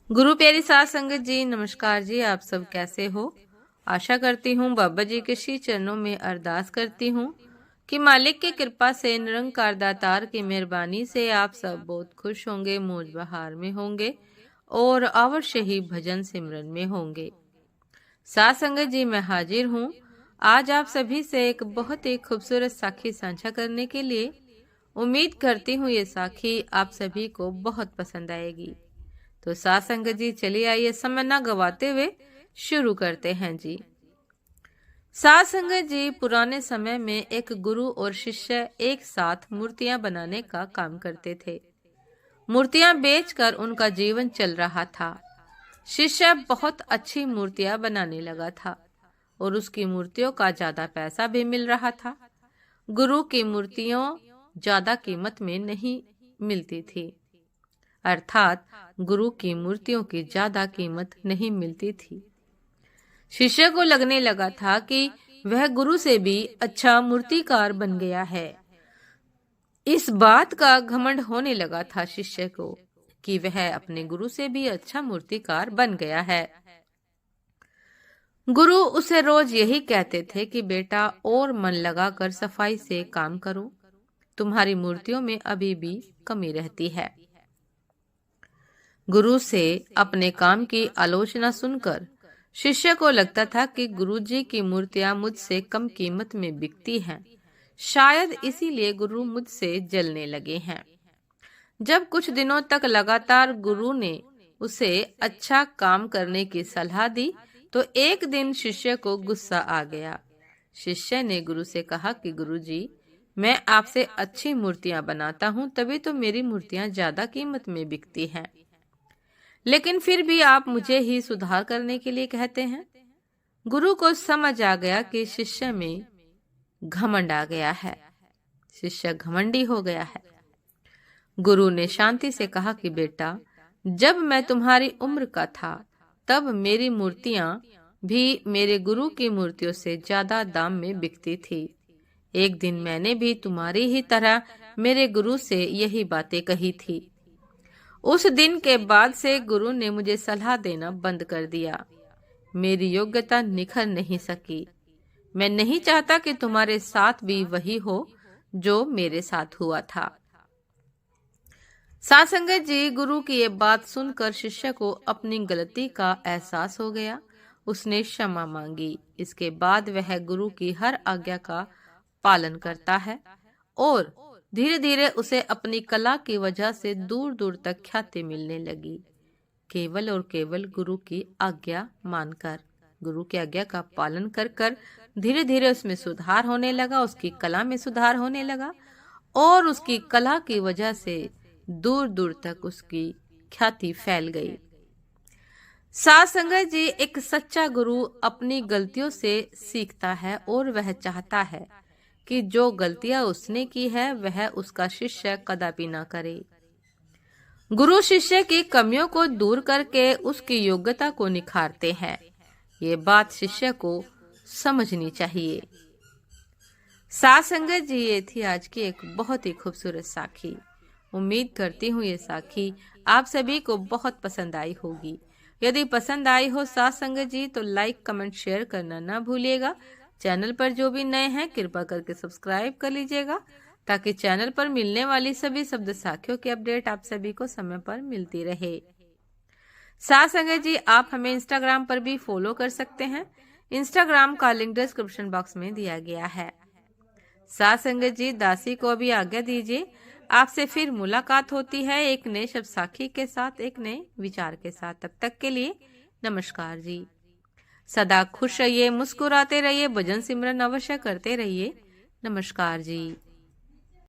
गुरु प्यारी साध संगत जी, नमस्कार जी। आप सब कैसे हो? आशा करती हूँ बाबा जी के श्री चरणों में अरदास करती हूँ कि मालिक की कृपा से, निरंकार दातार की मेहरबानी से आप सब बहुत खुश होंगे, मौज बहार में होंगे और अवश्य ही भजन सिमरन में होंगे। साध संगत जी, मैं हाजिर हूँ आज आप सभी से एक बहुत ही खूबसूरत साखी साझा करने के लिए। उम्मीद करती हूँ ये साखी आप सभी को बहुत पसंद आएगी। तो साथ संगत जी, चलिए आइए समय ना गवाते हुए शुरू करते हैं जी। साथ संगत जी, पुराने समय में एक गुरु और शिष्य एक साथ मूर्तियां बनाने का काम करते थे। मूर्तियां बेचकर उनका जीवन चल रहा था। शिष्य बहुत अच्छी मूर्तियां बनाने लगा था और उसकी मूर्तियों का ज्यादा पैसा भी मिल रहा था। गुरु की मूर्तियों ज्यादा कीमत में नहीं मिलती थी, अर्थात गुरु की मूर्तियों की ज्यादा कीमत नहीं मिलती थी। शिष्य को लगने लगा था कि वह गुरु से भी अच्छा मूर्तिकार बन गया है। इस बात का घमंड होने लगा था शिष्य को कि वह अपने गुरु से भी अच्छा मूर्तिकार बन गया है। गुरु उसे रोज यही कहते थे कि बेटा, और मन लगाकर सफाई से काम करो, तुम्हारी मूर्तियों में अभी भी कमी रहती है। गुरु से अपने काम की आलोचना सुनकर शिष्य को लगता था कि गुरुजी की मूर्तियां मुझसे कम कीमत में बिकती हैं। शायद इसीलिए गुरु मुझसे जलने लगे हैं। जब कुछ दिनों तक लगातार गुरु ने उसे अच्छा काम करने की सलाह दी, तो एक दिन शिष्य को गुस्सा आ गया। शिष्य ने गुरु से कहा कि गुरुजी, मैं आपसे अच्छी मूर्तियां बनाता हूँ, तभी तो मेरी मूर्तियां ज्यादा कीमत में बिकती हैं, लेकिन फिर भी आप मुझे ही सुधार करने के लिए कहते हैं। गुरु को समझ आ गया कि शिष्य में घमंड आ गया है, शिष्य घमंडी हो गया है। गुरु ने शांति से कहा कि बेटा, जब मैं तुम्हारी उम्र का था तब मेरी मूर्तियां भी मेरे गुरु की मूर्तियों से ज्यादा दाम में बिकती थी। एक दिन मैंने भी तुम्हारी ही तरह मेरे गुरु से यही बातें कही थी। उस दिन के बाद से गुरु ने मुझे सलाह देना बंद कर दिया। मेरी योग्यता निखर नहीं सकी। मैं नहीं चाहता कि तुम्हारे साथ भी वही हो जो मेरे साथ हुआ था। साध संगत जी, गुरु की ये बात सुनकर शिष्य को अपनी गलती का एहसास हो गया। उसने क्षमा मांगी। इसके बाद वह गुरु की हर आज्ञा का पालन करता है और धीरे धीरे उसे अपनी कला की वजह से दूर दूर तक ख्याति मिलने लगी। केवल और केवल गुरु की आज्ञा मानकर, गुरु की आज्ञा का पालन कर कर धीरे धीरे उसमें सुधार होने लगा, उसकी कला में सुधार होने लगा और उसकी कला की वजह से दूर दूर तक उसकी ख्याति फैल गई। साध संगत जी, एक सच्चा गुरु अपनी गलतियों से सीखता है और वह चाहता है कि जो गलतियां उसने की है वह उसका शिष्य कदापि ना करे। गुरु शिष्य की कमियों को दूर करके उसकी योग्यता को निखारते हैं। ये बात शिष्य को समझनी चाहिए। साध संगत जी, ये थी आज की एक बहुत ही खूबसूरत साखी। उम्मीद करती हूँ ये साखी आप सभी को बहुत पसंद आई होगी। यदि पसंद आई हो साध संगत जी, तो लाइक, कमेंट, शेयर करना ना भूलिएगा। चैनल पर जो भी नए हैं कृपा करके सब्सक्राइब कर लीजिएगा, ताकि चैनल पर मिलने वाली सभी शब्द साखियों की अपडेट आप सभी को समय पर मिलती रहे। साथ संगत जी, आप हमें इंस्टाग्राम पर भी फॉलो कर सकते हैं। इंस्टाग्राम का लिंक डिस्क्रिप्शन बॉक्स में दिया गया है। साथ संगत जी, दासी को भी आज्ञा दीजिए। आपसे फिर मुलाकात होती है एक नए शब्द साखी के साथ, एक नए विचार के साथ। तब तक के लिए नमस्कार जी। सदा खुश रहिए, मुस्कुराते रहिए, भजन सिमरन अवश्य करते रहिए। नमस्कार जी।